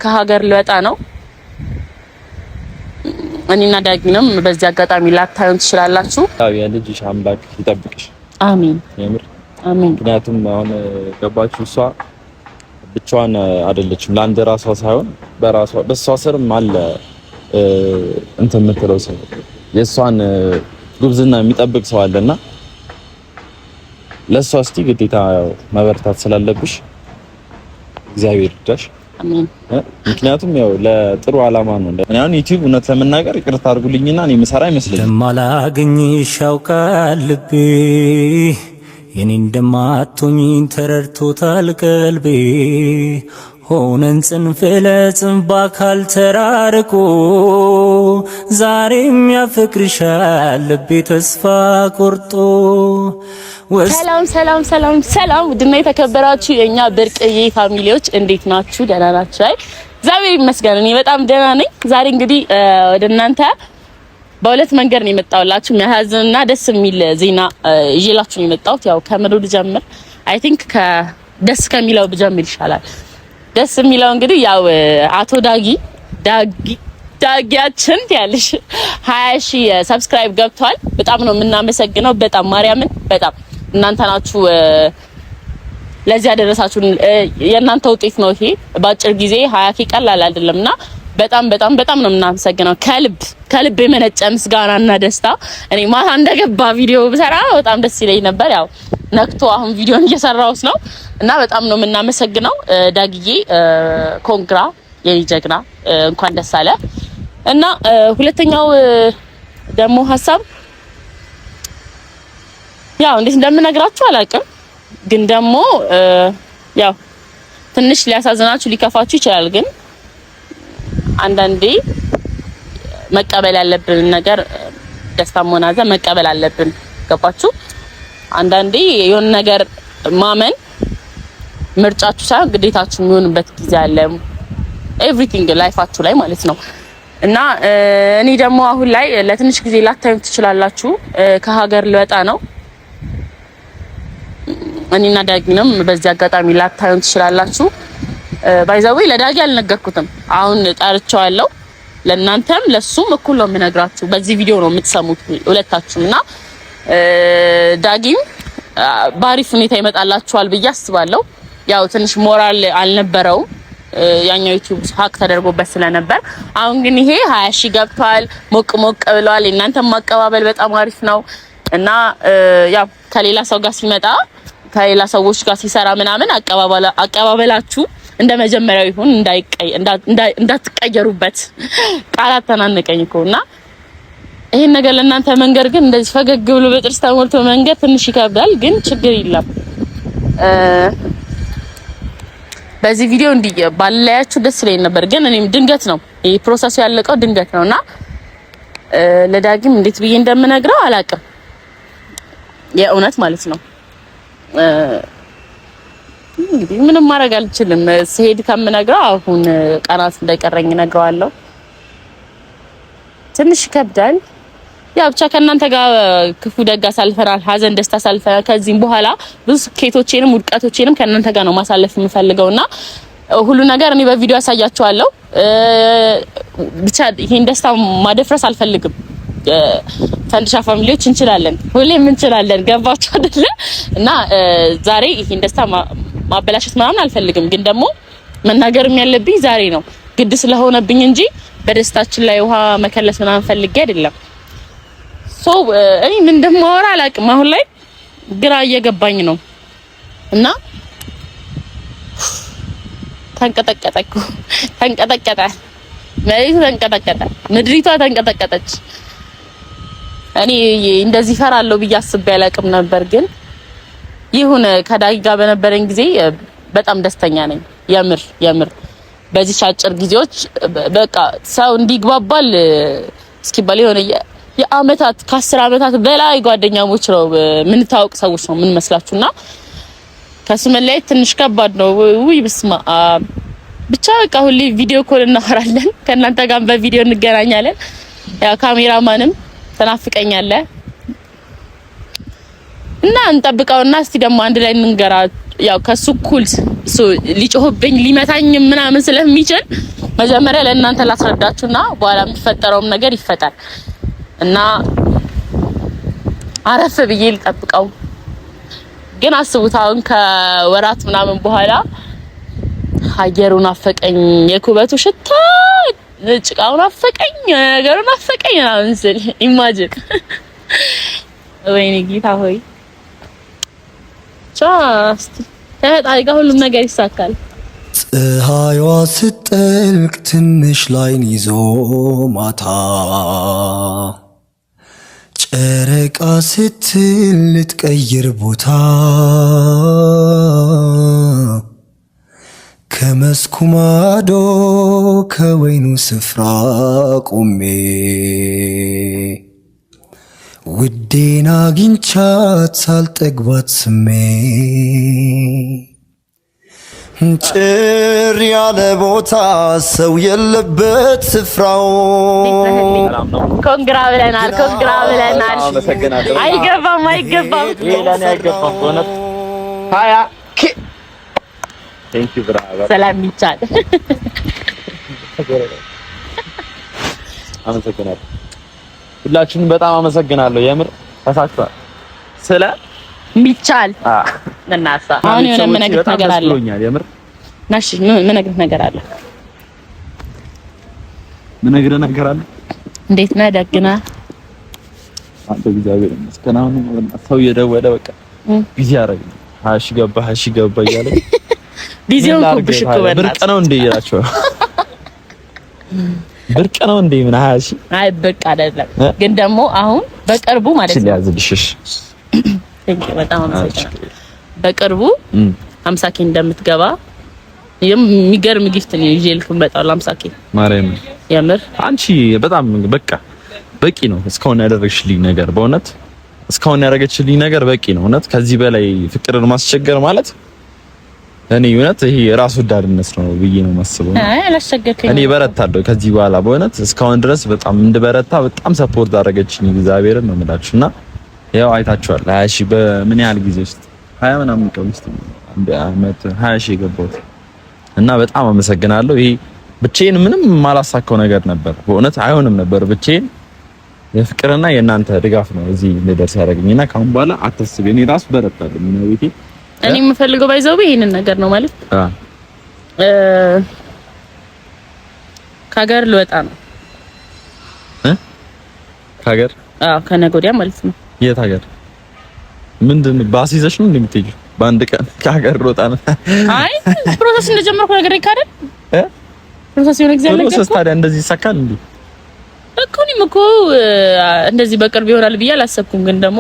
ከሀገር ልወጣ ነው። እኔና ዳግም በዚህ አጋጣሚ ላታዩን ትችላላችሁ። ያው የልጅሽ አምላክ ይጠብቅሽ። አሜን። የምር አሜን። ምክንያቱም አሁን ገባችሁ እሷ ብቻዋን አይደለችም። ለአንድ ራሷ ሳይሆን በሷ ስርም አለ እንትን የምትለው ሰው የሷን ጉብዝና የሚጠብቅ ሰው አለና ለሷ እስቲ ግዴታ መበርታት ስላለብሽ እግዚአብሔር ይርዳሽ። አሜን። ምክንያቱም ያው ለጥሩ አላማ ነው። እኔ አሁን ዩቲዩብ እውነት ለመናገር ይቅርታ አድርጉልኝና እኔ መሰራ አይመስልኝም። ለማላገኝሽ ያውቃል ልቤ የኔ እንደማትሆኝ ተረድቶታል ቀልቤ ሆነን ጽንፍ ለጽንፍ በአካል ተራርቆ ዛሬም ያፈቅርሻል ልቤ ተስፋ ቆርጦ። ሰላም ውድና የተከበራችሁ የኛ ብርቅዬ ፋሚሊዎች እንዴት ናችሁ? ደህና ናችሁ? አይ እግዚአብሔር ይመስገን እኔ በጣም ደህና ነኝ። ዛሬ እንግዲህ ወደ እናንተ በሁለት መንገድ ነው የመጣሁላችሁ። የሚያሳዝንና ደስ የሚል ዜና ይዤላችሁ ነው የመጣሁት። ያው ከምሩ ልጀምር። አይ ቲንክ ከደስ ከሚለው ብጀምር ይሻላል። ደስ የሚለው እንግዲህ ያው አቶ ዳጊያችን ያለሽ 20,000 ሰብስክራይብ ገብቷል። በጣም ነው የምናመሰግነው። በጣም ማርያምን በጣም እናንተ ናችሁ ለዚህ ያደረሳችሁን። የእናንተ ውጤት ነው ይሄ። በአጭር ጊዜ 20,000 ቀላል አይደለምና በጣም ነው የምናመሰግነው። ከልብ የመነጨ ምስጋናና ደስታ። እኔ ማታ እንደገባ ቪዲዮ ብሰራ በጣም ደስ ይለኝ ነበር። ያው ነክቶ አሁን ቪዲዮን እየሰራሁት ነው እና በጣም ነው የምናመሰግነው ዳግዬ። ኮንግራ የኔ ጀግና እንኳን ደስ አለ። እና ሁለተኛው ደግሞ ሀሳብ ያው እንዴት እንደምነግራችሁ አላውቅም፣ ግን ደግሞ ያው ትንሽ ሊያሳዝናችሁ ሊከፋችሁ ይችላል። ግን አንዳንዴ መቀበል ያለብን ነገር ደስታም ሆነ ሐዘን መቀበል አለብን። ገባችሁ? አንዳንዴ የሆነ ነገር ማመን ምርጫችሁ ሳይሆን ግዴታችሁ የሚሆንበት ጊዜ አለ። ኤቭሪቲንግ ላይፋችሁ ላይ ማለት ነው። እና እኔ ደግሞ አሁን ላይ ለትንሽ ጊዜ ላታዩን ትችላላችሁ። ከሀገር ልወጣ ነው። እኔና ዳግም በዚህ አጋጣሚ ላታዩን ትችላላችሁ። ባይዛዌ ለዳጊ አልነገርኩትም። አሁን ጠርቼዋለሁ። ለእናንተም ለሱም እኩል ነው የምነግራችሁ። በዚህ ቪዲዮ ነው የምትሰሙት ሁለታችሁና ዳጊም ባሪፍ ሁኔታ ይመጣላችኋል ብዬ አስባለሁ። ያው ትንሽ ሞራል አልነበረውም ያኛው ዩቲዩብ ሀክ ተደርጎበት ስለነበር። አሁን ግን ይሄ 20,000 ገብቷል። ሞቅ ብሏል። እናንተም ማቀባበል በጣም አሪፍ ነው እና ያው ከሌላ ሰው ጋር ሲመጣ ከሌላ ሰዎች ጋር ሲሰራ ምናምን አቀባበላችሁ እንደ መጀመሪያው ይሁን፣ እንዳትቀየሩበት። ቃላት ተናነቀኝ እኮና ይሄን ነገር ለእናንተ መንገር ግን እንደዚህ ፈገግ ብሎ በጥርስ ተሞልቶ መንገር ትንሽ ይከብዳል። ግን ችግር የለም። በዚህ ቪዲዮ እንዲህ ባላያችሁ ደስ ይለኝ ነበር፣ ግን እኔም ድንገት ነው ይሄ ፕሮሰሱ ያለቀው ድንገት ነውና ለዳግም እንዴት ብዬ እንደምነግረው አላውቅም። የእውነት ማለት ነው። እንግዲህ ምንም ማድረግ አልችልም። ስሄድ ከምነግረው አሁን ቀናት እንደቀረኝ እነግረዋለሁ። ትንሽ ይከብዳል። ያው ብቻ ከእናንተ ጋር ክፉ ደግ አሳልፈናል፣ ሀዘን ደስታ አሳልፈናል። ከዚህም በኋላ ብዙ ስኬቶቼንም ውድቀቶቼንም ከእናንተ ጋር ነው ማሳለፍ የምፈልገውና ሁሉ ነገር እኔ በቪዲዮ አሳያችኋለሁ። ብቻ ይሄን ደስታ ማደፍረስ አልፈልግም። ፈንድሻ ፋሚሊዎች እንችላለን፣ ሁሌም እንችላለን። ገባችሁ አይደለ? እና ዛሬ ይሄን ደስታ ማበላሸት ምናምን አልፈልግም። ግን ደግሞ መናገርም ያለብኝ ዛሬ ነው ግድ ስለሆነብኝ እንጂ በደስታችን ላይ ውሃ መከለስ ምናምን ፈልጌ አይደለም። እኔ ምን እንደማወራ አላውቅም። አሁን ላይ ግራ እየገባኝ ነው እና ተንቀጠቀጠ፣ መሬቱ ተንቀጠቀጠ፣ ምድሪቷ ተንቀጠቀጠች። እኔ እንደዚህ ፈራለሁ ብዬ አስቤ አላውቅም ነበር። ግን ይሁን ከዳጊ ጋር በነበረኝ ጊዜ በጣም ደስተኛ ነኝ። የምር በዚህ አጭር ጊዜዎች በቃ ሰው እንዲግባባል እስኪባል የሆነ የአመታት ከ10 አመታት በላይ ጓደኛሞች ነው የምንታወቅ ሰዎች ነው ምን መስላችሁና ከስመ ላይ ትንሽ ከባድ ነው። ውይ በስማ ብቻ በቃ ሁሌ ቪዲዮ ኮል እናወራለን፣ ከእናንተ ጋር በቪዲዮ እንገናኛለን። ያው ካሜራማንም ተናፍቀኛለህ እና እንጠብቀውና እስቲ ደግሞ አንድ ላይ ያው ከሱ ኩል ሊጮህብኝ ሊመታኝ ምናምን ስለሚችል መጀመሪያ ለእናንተ ላስረዳችሁና በኋላ የሚፈጠረውም ነገር ይፈጠር እና አረፍ ብዬ ልጠብቀው። ግን አስቡት አሁን ከወራት ምናምን በኋላ አየሩን አፈቀኝ፣ የኩበቱ ሽታ ጭቃውን አፈቀኝ፣ ነገሩን አፈቀኝ ምናምን ስል ኢማጂን። ወይኔ ጌታ ሆይ ቻስቲ ከፈጣሪ ጋር ሁሉም ነገር ይሳካል። ፀሐይዋ ስትጠልቅ ትንሽ ላይን ይዞ ማታ ጨረቃ ስትል ልትቀይር ቦታ ከመስኩ ማዶ ከወይኑ ስፍራ ቆሜ ውዴን አግኝቻት ሳልጠግባት ስሜ ጭር ያለ ቦታ ሰው የለበት ስፍራው ኮንግራ ብለናል። አይገባም ለኔ አይገባም በእውነት ሃያ ቴንክ ዩ ብራዘር ሰላም ይቻል። አመሰግናለሁ። ሁላችሁንም በጣም አመሰግናለሁ። የምር ተሳክቷል ስለ ሚቻል እናሳ አሁን የሆነ ምንነግርህ ነገር አለ። የምር ናሽ ምንነግርህ ነገር አለ። ምንነግርህ ነገር አለ። እንዴት ነህ? ደግና አንተ እግዚአብሔር ይመስገን። አሁን ሰው እየደወለ በቃ ቢዚ አደረገኝ። ሀሺ ገባ እያለ ቢዚውን ኩብሽ እኮ ብርቅ ነው እንዴ ይላቸው። ብርቅ ነው እንዴ ምን ሀሺ? አይ ብርቅ አይደለም፣ ግን ደግሞ አሁን በቅርቡ ማለት ነው ያዝልሽሽ በጣም አመሰግናለሁ። በቅርቡ 50K እንደምትገባ የሚገርም ጊፍት ነው ይዤ ልኩን በጣም 50K ማርያም የምር አንቺ በጣም በቃ በቂ ነው። እስካሁን ያደረግሽልኝ ነገር በእውነት እስካሁን ያደረገችልኝ ነገር በቂ ነው። እውነት ከዚህ በላይ ፍቅርን ማስቸገር ማለት እኔ እውነት ይሄ ራስ ወዳድነት ነው ብዬ ነው የማስበው። አይ አላስቸገርከኝ። እኔ በረታለሁ ከዚህ በኋላ በእውነት እስካሁን ድረስ በጣም እንድበረታ በጣም ሰፖርት አደረገችኝ እግዚአብሔርን ነው የምላችሁና ያው አይታችኋል 20,000 በምን ያህል ጊዜ ውስጥ 20 ምናምን ቀን ውስጥ አንድ አመት 20,000 የገባሁት እና በጣም አመሰግናለሁ። ይሄ ብቻዬን ምንም ማላሳካው ነገር ነበር በእውነት አይሆንም ነበር። ብቻዬን የፍቅርና የእናንተ ድጋፍ ነው እዚህ ልደርስ ያደረገኝና ካሁን በኋላ አትስቢ እኔ ራስ በረታለሁ ነው ቤቴ። እኔ የምፈልገው ባይዘው ይሄንን ነገር ነው ማለት ከሀገር ልወጣ ነው ከሀገር ከነገ ወዲያ ማለት ነው። የት ሀገር? ምንድን ባስ ይዘሽ ነው እንደምትሄጂው? በአንድ ቀን ከሀገር ልወጣ ነው። አይ ፕሮሰስ እንደጀመርኩ ነገር ይካደል ፕሮሰስ የሆነ ጊዜ አለቀ። ፕሮሰስ ታዲያ እንደዚህ ይሳካል እንዴ? እኮ እኔም እኮ እንደዚህ በቅርብ ይሆናል ብዬ አላሰብኩም። ግን ደግሞ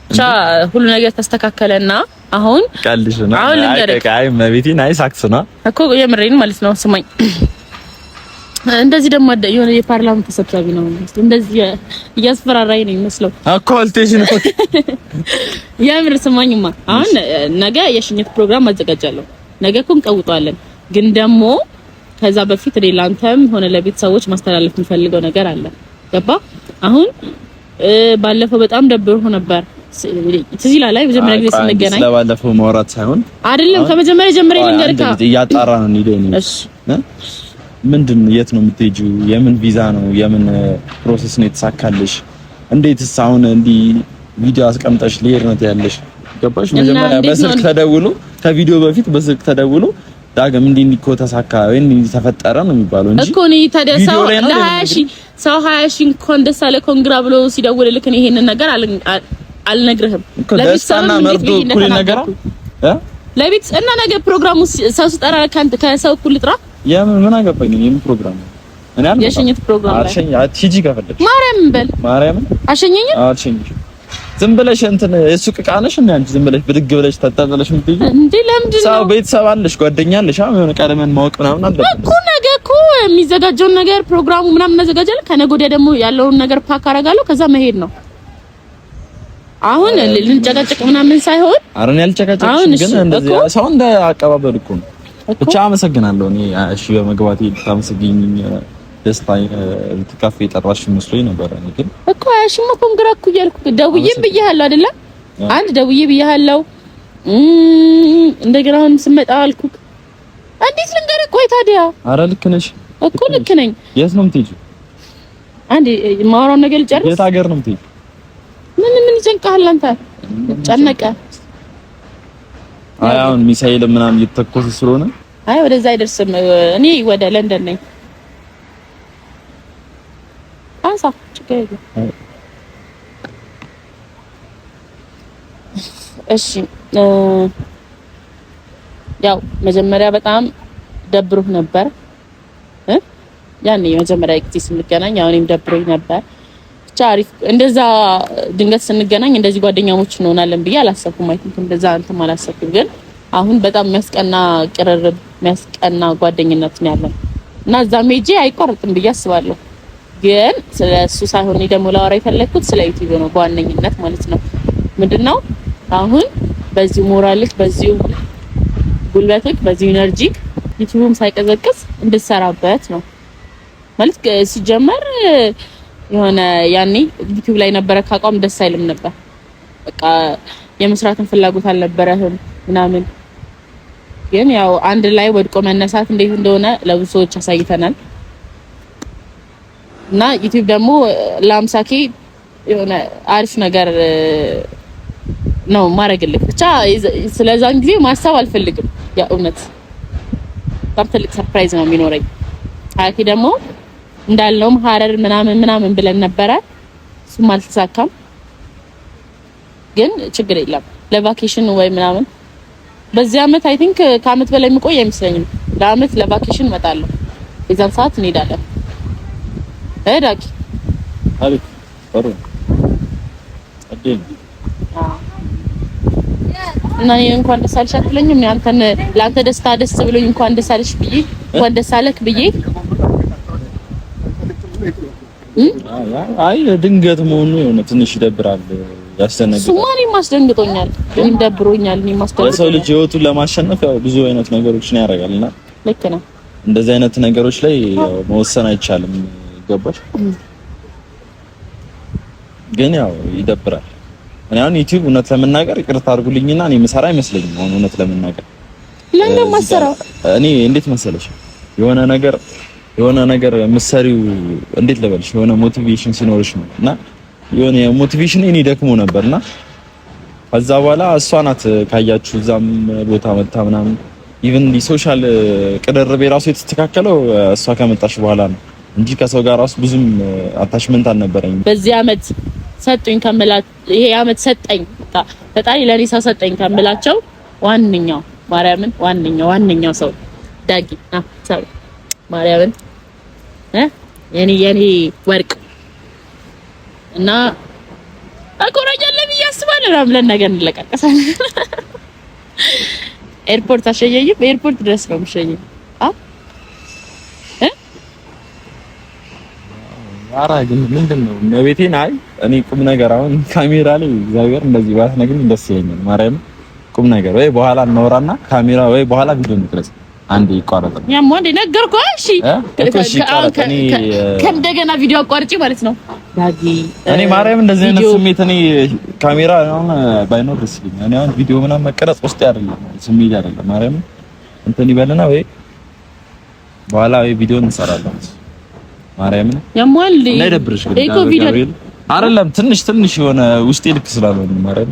ብቻ ሁሉ ነገር ተስተካከለና አሁን ቀልሽ ነው። አይ መቤቴን አይ ሳክስ ነው እኮ የምሬን ማለት ነው። ስማኝ እንደዚህ ደግሞ የሆነ የፓርላማ ተሰብሳቢ ነው እንደዚህ እያስፈራራኝ ነው የሚመስለው እኮ አልቴሽን እኮ የምር ስማኝማ አሁን ነገ የሽኝት ፕሮግራም አዘጋጃለሁ። ነገ እኮ እንቀውጣለን። ግን ደግሞ ከዛ በፊት ላንተም ሆነ ለቤተሰቦች ማስተላለፍ የምፈልገው ነገር አለ። ገባ? አሁን ባለፈው በጣም ደብሮ ነበር። ትዝ ይላል መጀመሪያ ጊዜ ስንገናኝ ስለባለፈው ማውራት ሳይሆን አይደለም ከመጀመሪያ ጀምሬ ልንገርካ እያጣራ ነው እንዴ ነው። እሺ ምንድን የት ነው የምትሄጂው? የምን ቪዛ ነው? የምን ፕሮሰስ ነው የተሳካልሽ? እንዴትስ አሁን እንዲህ ቪዲዮ አስቀምጠሽ ልሄድ ነው ያለሽ? ገባሽ? መጀመሪያ በስልክ ተደውሎ ከቪዲዮ በፊት በስልክ ተደውሎ ዳግም እንዲህ እኮ ተሳካ ወይ እንዲህ ተፈጠረ ነው የሚባለው እንጂ እኮ ነው ታዲያሳው ለ20,000 ሰው 20,000 እንኳን ደስ አለ ኮንግራ ብሎ ሲደውልልክ ነው ይሄንን ነገር አልነግርህም። ለቤተሰብና መርዶ ኩሊ ነገር ለቤት እና ነገ ፕሮግራሙ ሰው ሲጠራ ካንተ ከሰው ኩል ጥራ ምን አገባኝ? የምን ፕሮግራም ነው? እኔ አልመጣም። የሽኝት ፕሮግራም ላይ አልሸኝ አትሂጂ ከፈለግሽ ማርያም በል ማርያም አሸኘኝ አልሸኝሽ። ዝም ብለሽ እንትን የሱቅ ዕቃ ነሽ እና አንቺ ዝም ብለሽ ብድግ ብለሽ ተጣጣለሽ ምትይ እንዴ? ለምንድን ነው? ሰው ቤተሰብ አለሽ፣ ጓደኛ አለሽ። የሆነ ቀለመን ማወቅ ምናምን አለበት እኮ። ነገ እኮ የሚዘጋጀውን ነገር ፕሮግራሙ ምናምን እናዘጋጃለን። ከነገ ወዲያ ደግሞ ያለውን ነገር ፓክ አደርጋለሁ። ከዛ መሄድ ነው። አሁን ልንጨቃጨቅ ምናምን ሳይሆን አረን ያልጨቃጨቅሽ ግን እንደዚህ ሰው እንደ አቀባበል እኮ ነው። ብቻ አመሰግናለሁ። እኔ እሺ በመግባቴ ታመሰግኝ ደስታዬ ልትካፈ የጠራሽ መስሎኝ ነበር። እኔ ግን እኮ ያሽማ ኮንግራ እኮ እያልኩ ደውዬ ብዬሃለሁ አይደለ? አንድ ደውዬ ብዬሃለሁ። እንደገና አሁን ስመጣ አልኩህ እንዴት ልንገርህ? ቆይ ታዲያ ኧረ ልክ ነሽ እኮ ልክ ነኝ። የት ነው የምትሄጂው? አንዴ የማወራውን ነገር ልጨርስ። የት ሀገር ነው የምትሄጂው? ምን ይጨንቅሃል አንተ? ጨነቀ። አይ አሁን ሚሳኤል ምናምን እየተተኮሰ ስለሆነ አይ ወደዛ አይደርስም። እኔ ወደ ለንደን ነኝ። አንሳ ችግር የለም። እሺ ያው መጀመሪያ በጣም ደብሮህ ነበር ያኔ የመጀመሪያ ጊዜ ስንገናኝ። ያው እኔም ደብሮኝ ነበር። ብቻ አሪፍ እንደዛ ድንገት ስንገናኝ እንደዚህ ጓደኛሞች እንሆናለን ብዬ አላሰብኩም። አይ ቲንክ እንደዛ አንተም አላሰብኩም። ግን አሁን በጣም የሚያስቀና ቅርርብ የሚያስቀና ጓደኝነት ነው ያለን እና እዛም ሄጄ አይቋረጥም ብዬ አስባለሁ። ግን ስለሱ ሳይሆን እኔ ደግሞ ላወራ የፈለኩት ስለ ዩቲዩብ ነው በዋነኝነት ማለት ነው። ምንድነው አሁን በዚህ ሞራልክ፣ በዚህ ጉልበትክ፣ በዚህ ኢነርጂክ ዩቲዩብም ሳይቀዘቅዝ እንድትሰራበት ነው ማለት። ሲጀመር የሆነ ያኔ ዩቲዩብ ላይ ነበረ ካቋም ደስ አይልም ነበር። በቃ የመስራትን ፍላጎት አልነበረህም ምናምን። ግን ያው አንድ ላይ ወድቆ መነሳት እንዴት እንደሆነ ለብዙ ሰዎች አሳይተናል። እና ዩቲዩብ ደግሞ ለ50K የሆነ አሪፍ ነገር ነው ማረግልክ። ብቻ ስለዛን ጊዜ ማሰብ አልፈልግም። ያ እውነት በጣም ትልቅ ሰርፕራይዝ ነው የሚኖረኝ። አያቴ ደግሞ እንዳልነውም ሀረር ምናምን ብለን ነበረ። እሱም አልተሳካም። ግን ችግር የለም ለቫኬሽን ወይ ምናምን በዚህ አመት አይ ቲንክ ከአመት በላይ የሚቆይ አይመስለኝም። ለአመት ለቫኬሽን እመጣለሁ። የዛን ሰዓት እንሄዳለን። ዳጊ አሪፍ ጥሩ አዲን እና እንኳን ደስ አለሽ አትለኝም? ያንተን ለአንተ ደስታ ደስ ብሎኝ እንኳን ደስ አለሽ ብዬ እንኳን ደስ አለክ ብዬ አይ ድንገት መሆኑ የሆነ ትንሽ ይደብራል፣ ያስደነግጣል። ሱማኔ ማስደንግጦኛል፣ እኔም ደብሮኛል። እኔም ማስደንግጦኛል። የሰው ልጅ ህይወቱን ለማሸነፍ ያው ብዙ አይነት ነገሮችን ያደርጋልና ልክ ነው። እንደዚህ አይነት ነገሮች ላይ መወሰን አይቻልም። ገባሽ? ግን ያው ይደብራል። እኔ አሁን ዩቲዩብ እውነት ለመናገር ይቅርታ አድርጉልኝና እኔ መሰራ አይመስለኝም። አሁን እውነት ለመናገር ለምን ማሰራው እኔ እንዴት መሰለሽ የሆነ ነገር ምሰሪው እንዴት ልበልሽ የሆነ ሞቲቬሽን ሲኖርሽ ነው። እና የሆነ ሞቲቬሽን እኔ ደክሞ ነበርና ከዛ በኋላ እሷ ናት ካያችሁ እዛም ቦታ መጣ ምናምን ኢቭን ሶሻል ቅርርቤ ራሱ የተስተካከለው እሷ ከመጣሽ በኋላ ነው እንጂ ከሰው ጋር ራሱ ብዙም አታችመንት አልነበረኝም። በዚህ አመት ሰጠኝ ከመላት ይሄ አመት ሰጠኝ በጣም ለኔ ሰው ሰጠኝ ከመላቸው ዋንኛው ማርያምን ዋንኛው ሰው ዳጊ ሰው ማርያምን የኔ ወርቅ እና አቆራኛለሁ ብዬ አስባለሁ። ለምን ነገር እንለቃቀሳለን። ኤርፖርት አሸየኝም። ኤርፖርት ድረስ ነው የምሸኘኝ። አራ ግን ምንድነው ነቤቴን አይ እኔ ቁም ነገር አሁን ካሜራ ላይ እግዚአብሔር እንደዚህ ባትነግሪኝ ደስ ይለኛል። ማርያም ቁም ነገር ወይ በኋላ እናወራና ካሜራ ወይ በኋላ ቪዲዮ እንቅረጽ። አንዴ ይቋረጥ ያም ወንድ ነገርኩህ። እሺ ከእንደገና ቪዲዮ አቋርጪ ማለት ነው ዳጊ። እኔ ማርያም እንደዚህ አይነት ስሜት እኔ ካሜራ አሁን ባይኖር ደስ ይለኛል። እኔ አሁን ቪዲዮ ምናምን መቀረጽ ውስጥ አይደለም ስሜት አይደለም። ማርያም እንትን ይበልና ወይ በኋላ ወይ ቪዲዮ እንሰራለን። ማርያም ያሟል ለደብርሽ ግን እኮ ቪዲዮ አይደለም ትንሽ የሆነ ውስጤ ልክ ስላልሆነ ማርያም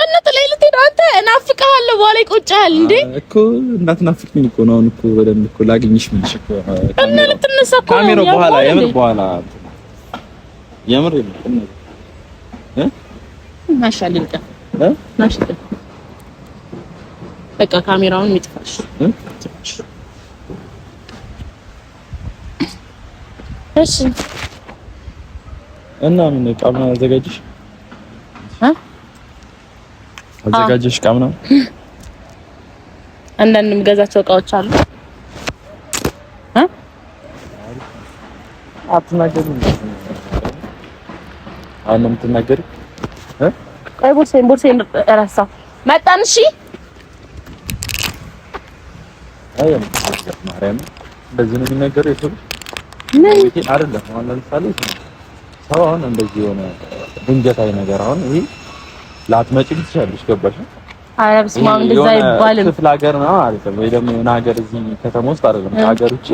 እናት ላይ ልትሄድ አንተ እናፍቅሃለሁ በኋላ ይቆጫል እንዴ እኮ እንዳትናፍቅኝ እኮ ነው እኮ በደንብ እኮ ላግኝሽ ምን እኮ እና ልትነሳ እኮ ካሜራው በኋላ የምር ማሻልልቀ ማሽልቀ በቃ ካሜራውን ይጥፋሽ እሺ እና ምን ቃም አዘጋጅሽ አዘጋጅሽ ቃም ነው አንዳንድ የምገዛቸው እቃዎች አሉ አትናገሪ አሁን የምትናገሪ ቆይ ቦርሴን እረሳው መጣን እሺ አይ ማርያም በዚህ ነው የሚነገረው የሰው ምን አይደለም አሁን ለምሳሌ ሰው አሁን እንደዚህ የሆነ ድንገታዊ ነገር አሁን ይሄ ላትመጪ ትችያለሽ ገባሽ ኧረ በስመ አብ እንደዛ አይባልም። ክፍለ ሀገር ነው አይደለም ወይ ደግሞ የሆነ ሀገር እዚህ ከተማ ውስጥ አይደለም ሀገር ውጪ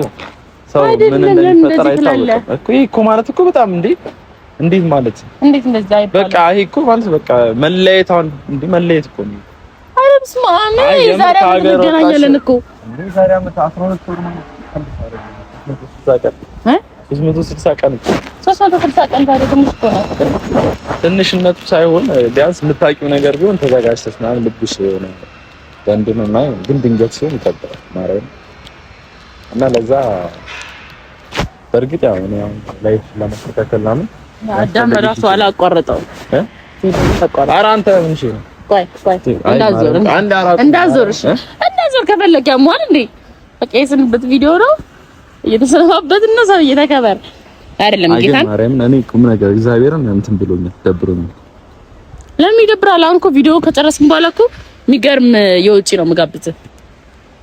ሰው ምን እንደሚፈጠር አይታወቅም እኮ። ይሄ እኮ ማለት እኮ በጣም እንዴት ማለት እንዴት እንደዛ አይባልም። በቃ ይሄ እኮ ማለት በቃ መለየት አሁን መለየት እኮ ነው። ኧረ በስመ አብ ዛሬ እንገናኛለን እኮ ዛሬ አመት 12 ወር ነው 360 ቀን 360 ቀን ታዲያ ትንሽ እኮ ነው። ትንሽነቱ ሳይሆን ቢያንስ የምታውቂው ነገር ቢሆን ተዘጋጅተሽ ምናምን ልብሽ የሆነ ወንድ ነው እና ግን ድንገት ሲሆን ይከብዳል ማለት ነው። እና ለዛ በእርግጥ ያው እኔ አሁን ላይፍ ለማስተካከል ምናምን አዳም ራሱ አላቋረጠው ኧረ አንተ ምን እሺ ቆይ እንዳዞር ከፈለክ ያሟል እንዴ በቃ የስንበት ቪዲዮ ነው እየተሰናበት ነው ሰው እየተከበር አይደለም ጌታን ማርያምን እኔ ቁም ነገር እግዚአብሔርን እንትን ብሎኛል ደብሮኛል። ለምን ይደብራል? አሁን እኮ ቪዲዮ ከጨረስን በኋላ እኮ የሚገርም የውጪ ነው የምጋብዝህ።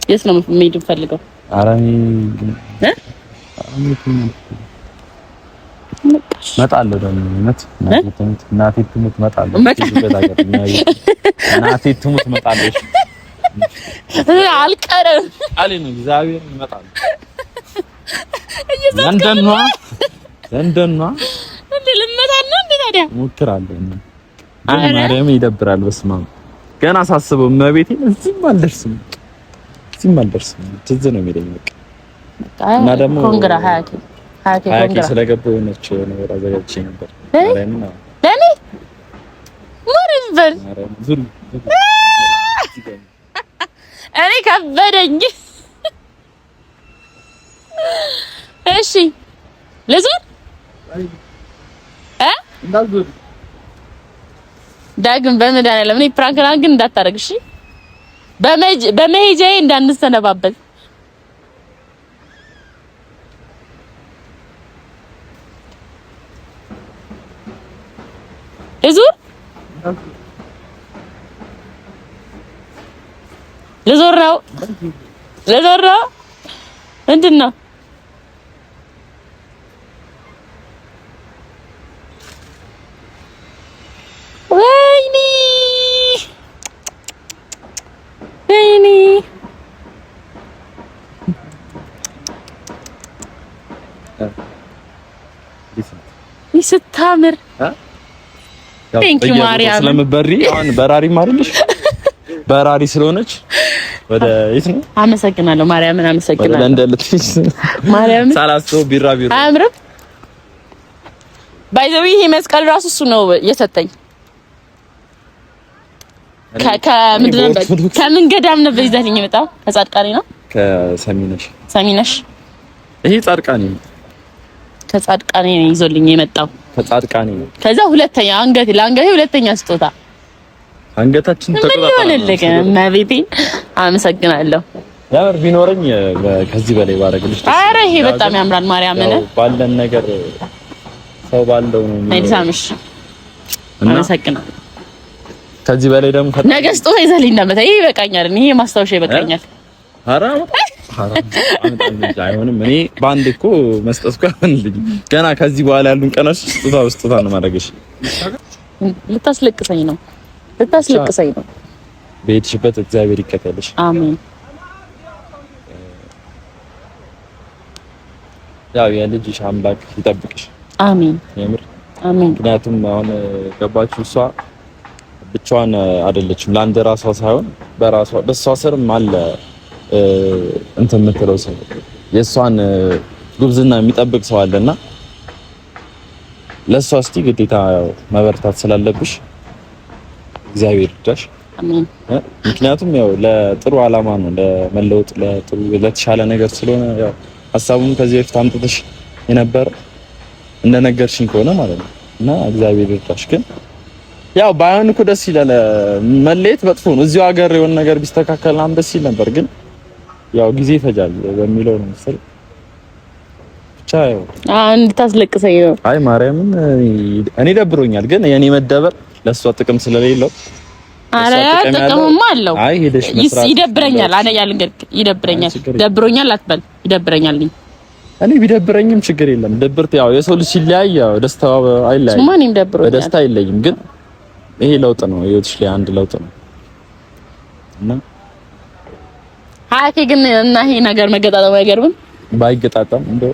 የት ነው መሄድ የምፈልገው? ኧረ እመጣለሁ ደግሞ እውነት እናቴ ትሙት እመጣለሁ። እናቴ ትሙት እመጣለሁ። አልቀርም አለኝ እግዚአብሔርን እመጣለሁ። ዘንደኗ እንዴ ልመታና እንዴ ታዲያ ሞክራለሁ። ማርያም ይደብራል። በስመ አብ ገና ሳስበው መቤቴ እዚህም አልደርስም ትዝ ነው የሚለኝ በቃ እና ደግሞ ኮንግራ ሃያኪ ኮንግራ ስለገባው ነች ነገር አዘጋጅቼ ነበር። ለኔ ሞሪንቨል እኔ ከበደኝ። እሺ ለዞር እንዳልዞር ዳግም በመድኃኒዓለም እኔ ፕራንክ ግን እንዳታረግ እሺ። በመሄጃዬ እንዳንሰነባበት ለዞር ነው ምንድን ነው? ወይኔ ስታምር ቴንክ ዩ ማርያም። ስለምበሪ አሁን በራሪ ማርልሽ በራሪ ስለሆነች ወደ የት ነው? አመሰግናለሁ ማርያምን አመሰግናለሁ። ወደ እንደልትሽ ማርያም ሳላስበው ቢራቢሮ አያምርም? ባይዘዊ ይሄ መስቀል ራሱ እሱ ነው የሰጠኝ። ከምን ገዳም ነበር ይዘህልኝ የመጣው? ከጻድቃኔ ነው? ከሰሚነሽ ይሄ ጻድቃኔ ነው። ከጻድቃኔ ነው ይዞልኝ የመጣው። ከጻድቃኔ ነው። ከዛ ሁለተኛ ለአንገቴ ሁለተኛ ስጦታ አንገታችን ተቆጣጣ ማቤቴ አመሰግናለሁ። ያር ቢኖርኝ ከዚህ በላይ ባረግልሽ። አረ ይሄ በጣም ያምራል። ማርያምን ባለን ነገር ሰው ባለው ነው አይሳምሽ። አመሰግናለሁ። ከዚህ በላይ ደግሞ ነገ ስጦታ ይዘህልኝ እንደመጣ ይሄ ይበቃኛል። ይሄ ማስታወሻ ይበቃኛል። አረ አይሆንም። እኔ ባንድ እኮ መስጠት እኮ አይሆንልኝ። ገና ከዚህ በኋላ ያሉን ቀኖች ስጦታ ነው ማድረግሽ። ልታስለቅሰኝ ነው። በሄድሽበት እግዚአብሔር ይከተልሽ። አሜን። ያው የልጅሽ አምላክ ይጠብቅሽ። አሜን። የምር አሜን። ምክንያቱም አሁን ገባችሁ እሷ ብቻዋን አይደለችም። ለአንድ ራሷ ሳይሆን በሷ ስርም አለ እንትን የምትለው ሰው የሷን ጉብዝና የሚጠብቅ ሰው አለና ለሷ እስቲ ግዴታ መበርታት ስላለብሽ እግዚአብሔር ይርዳሽ። አሜን። ምክንያቱም ያው ለጥሩ አላማ ነው፣ ለመለወጥ ለጥሩ ለተሻለ ነገር ስለሆነ ያው ሐሳቡን ከዚህ በፊት አምጥተሽ የነበረ እንደነገርሽኝ ከሆነ ማለት ነው እና እግዚአብሔር ይርዳሽ። ግን ያው ባይሆን እኮ ደስ ይላል። መለየት መጥፎ ነው። እዚሁ ሀገር የሆነ ነገር ቢስተካከልና ደስ ይል ነበር። ግን ያው ጊዜ ይፈጃል በሚለው ነው መሰለኝ ብቻ ያው እንድታስለቅሰኝ ነው። አይ ማርያምን እኔ ደብሮኛል። ግን የኔ መደበር ለሷ ጥቅም ስለሌለው አረ ጥቅምማ አለው። አይ ሄደሽ መስራት ይደብረኛል። አነያል እንግዲህ ይደብረኛል። ደብሮኛል አትበል። ይደብረኛል። እኔ ቢደብረኝም ችግር የለም። ድብርት ያው የሰው ልጅ ሲለያይ ያው ደስታው አይለያይም። ማንም ደብሮኛል። በደስታ አይለይም። ግን ይሄ ለውጥ ነው፣ ህይወትሽ ላይ አንድ ለውጥ ነው እና ሀያቴ ግን እና ይሄ ነገር መገጣጠም አይገርምም? ባይገጣጠም እንደው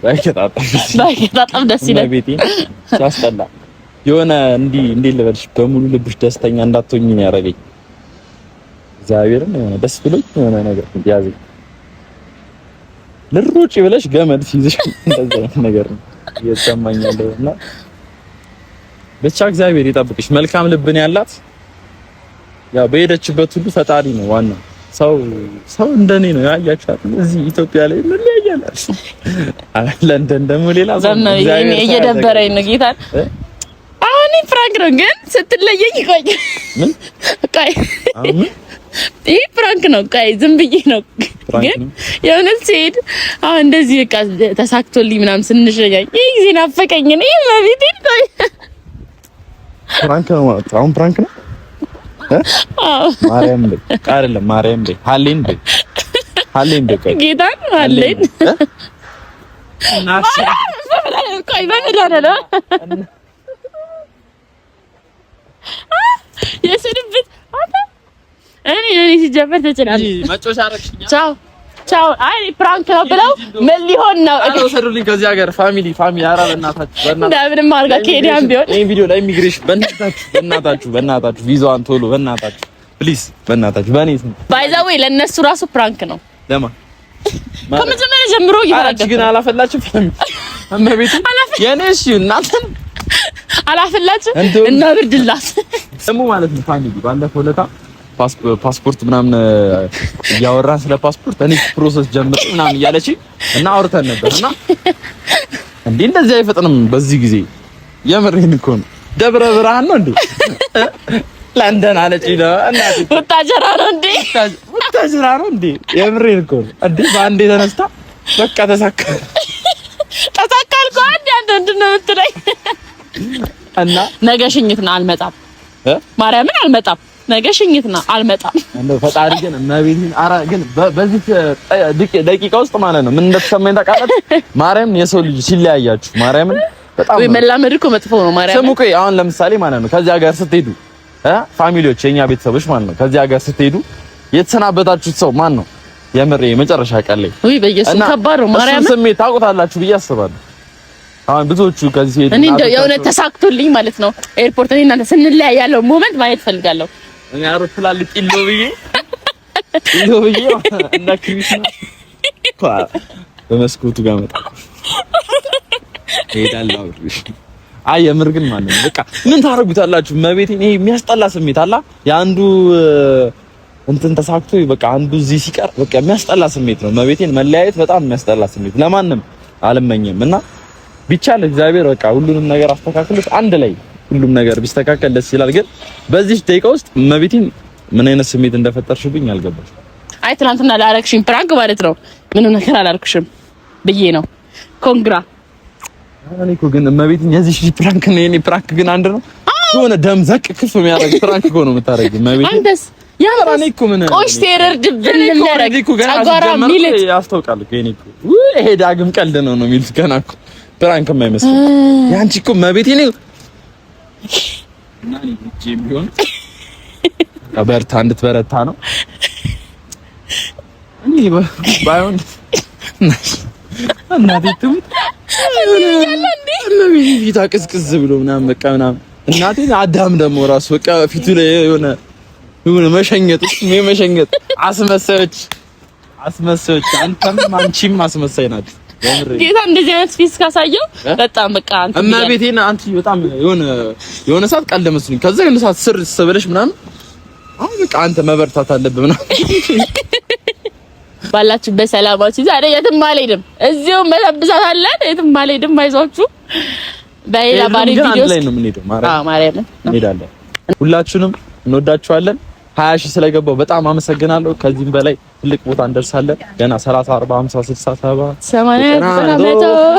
ባይገጣጠም ደስ ይላል። ቤቴ ሲያስጠላ የሆነ እንዲህ ልበልሽ በሙሉ ልብሽ ደስተኛ እንዳትሆኝ ነው ያደረገኝ። እግዚአብሔርን የሆነ ደስ ብሎኝ የሆነ ነገር ያዘኝ። ልሩጭ ብለሽ ገመድ ሲይዝሽ እንደዛ ነገር ነው እየተሰማኛል። እና ብቻ እግዚአብሔር ይጠብቅሽ። መልካም ልብን ያላት ያው በሄደችበት ሁሉ ፈጣሪ ነው ዋናው። ሰው እንደኔ ነው ያያቻት። እዚህ ኢትዮጵያ ላይ ምን ያያላል? ለንደን ደግሞ ሌላ ዘመን እየደበረኝ ነው ጌታ። አሁን ፍራንክ ነው ግን ስትለየኝ ቆይ ምን ቆይ ይሄ ፍራንክ ነው። ቆይ ዝም ብዬ ነው ግን የሆነ ሲሄድ አሁን እንደዚህ በቃ ተሳክቶልኝ ምናምን ስንሸኛኝ ይሄ ጊዜ ናፈቀኝ ነው። ይሄ ማለት ቆይ ፍራንክ ነው ማለት አሁን ፍራንክ ነው። ማርያም በይ አይደለም ማርያም በይ ሀሌን በይ ጌታ ሀሌን ናሽ ቆይ በመዳለ የስንብት እኔ ሲጀመር ተጨናል መጮሻ አረክሽኛ ቻው አይ ፕራንክ ነው ብለው ምን ሊሆን ነው? ወሰዱልኝ ከዚህ ሀገር ፋሚሊ ኧረ በእናታችሁ እንደምንም አድርጋ ከሄዳም ቢሆን ይሄን ቪዲዮ ላይ ኢሚግሬሽን በእናታችሁ ቪዛዋን ቶሎ በእናታችሁ ፕሊዝ በእናታችሁ በእኔ ባይ ዘ ዌይ ለነሱ ራሱ ፕራንክ ነው። ለማ ከመጀመሪያ ጀምሮ ይፈራችሁ ግን አላፈላችሁ ፋሚሊ እመቤቴ የኔ እሺ እናንተን አላፈላችሁ እና ብርድላት ደግሞ ማለት ነው ፋሚሊ ባለፈው ለታ ፓስፖርት ምናምን እያወራን ስለ ፓስፖርት እኔ ፕሮሰስ ጀምር ምናምን እያለች እና አውርተን ነበርና እንዴ እንደዚህ አይፈጥንም በዚህ ጊዜ የምሬን እኮ ነው። ደብረ ብርሃን ነው እንዴ ለንደን አለች ነው እናት ወታጀራ ነው እንዴ የምሬን እኮ ነው እንዴ በአንዴ ተነስታ በቃ ተሳካልኩ አንዴ አንተ እንደምን የምትለኝ እና ነገ ሽኝት ነው አልመጣም ማርያምን አልመጣም ነገ ሽኝት ነው አልመጣም። እንደው ፈጣሪ ግን እመቤቴን አራ ግን በዚህ ደቂቃ ውስጥ ማለት ነው ምን እንደተሰማኝ ታውቃለች? ማርያምን የሰው ልጅ ሲለያያችሁ ማርያምን በጣም ወይ መላመድ እኮ መጥፎ ነው። ማርያምን ስሙ ቆይ አሁን ለምሳሌ ማለት ነው ከዚህ ሀገር ስትሄዱ ፋሚሊዎች የኛ ቤተሰቦች ማለት ነው ከዚህ ሀገር ስትሄዱ የተሰናበታችሁት ሰው ማን ነው? የምሬ የመጨረሻ ቀን ላይ ወይ በየሱ ከባድ ነው። ማርያምን ስሜት ታውቁታላችሁ ብዬ አስባለሁ። አሁን ብዙዎቹ ከዚህ ሲሄዱ እኔ እንደው የሆነ ተሳክቶልኝ ማለት ነው ኤርፖርት ላይ እናንተ ስንለያይ ያለው ሞመንት ማየት ፈልጋለሁ። እኔ አውሮፕላን ልጥሎ ብዬ እና ክሪስማስ በመስኮቱ ጋር መጣ ሄዳለሁ። አይ የምር ግን ማለት ነው በቃ ምን ታረጉታላችሁ? መቤቴን ይሄ የሚያስጠላ ስሜት አላ የአንዱ እንትን ተሳክቶ በቃ አንዱ እዚህ ሲቀር በቃ የሚያስጠላ ስሜት ነው። መቤቴን መለያየት በጣም የሚያስጠላ ስሜት ለማንም አልመኝም እና ቢቻል እግዚአብሔር በቃ ሁሉንም ነገር አስተካክሎት አንድ ላይ ሁሉም ነገር ቢስተካከል ደስ ይላል። ግን በዚህ ደቂቃ ውስጥ መቤቴን ምን አይነት ስሜት እንደፈጠርሽብኝ አልገባሽ። አይ ትናንትና ላረክሽኝ ፕራንክ ማለት ነው ምንም ነገር አላልኩሽም ብዬ ነው። ኮንግራ እኔ እኮ ግን መቤቴን የዚህ ፕራንክ ነው የኔ ፕራንክ ግን አንድ ነው። የሆነ ደም ዘቅ ክፍ የሚያደርግ ፕራንክ እኮ ነው የምታረጊው መቤቴን። አንተስ ያራኔ እኮ ምን ቆሽ ቴረር ድብን የሚያደርግ ጸጓራ ሚልት ያስታውቃል እኮ የኔ እኮ ይሄ ዳግም ቀልድ ነው የሚሉት ገና እኮ ፕራንክ የማይመስል ያንቺ እኮ መቤቴን እና ልጅ ቢሆን በርታ እንድትበረታ ነው እኔ ባይሆን እናቴ ትሙት ለምን ፊቷ ቅዝቅዝ ብሎ ምናምን በቃ ምናምን እናቴ አዳም ደግሞ ራሱ በቃ ፊቱ ላይ የሆነ መሸኘት አስመሰዮች አንተም አንቺም አስመሳይ ናችሁ። ጌታ እንደዚህ አይነት ፊስ ካሳየው በጣም በቃ አንተ እመቤቴን አንቺ በጣም የሆነ ሰዓት ቀልድ መስሎኝ ከዛ የሆነ ሰዓት ስር ተሰበለሽ ምናምን አሁን በቃ አንተ መበርታት አለብህ ምናምን ባላችሁበት ሰላማችሁ ዛሬ የትም አልሄድም እዚሁ መለብሳታለን የትም አልሄድም አይዟችሁ በሌላ ባሪ ቪዲዮስ ላይ ነው የምንሄደው ማርያም እንሄዳለን ሁላችሁንም እንወዳችኋለን 20 ሺህ ስለገባው በጣም አመሰግናለሁ ከዚህም በላይ ትልቅ ቦታ እንደርሳለን ገና 30 40 50 60 70 80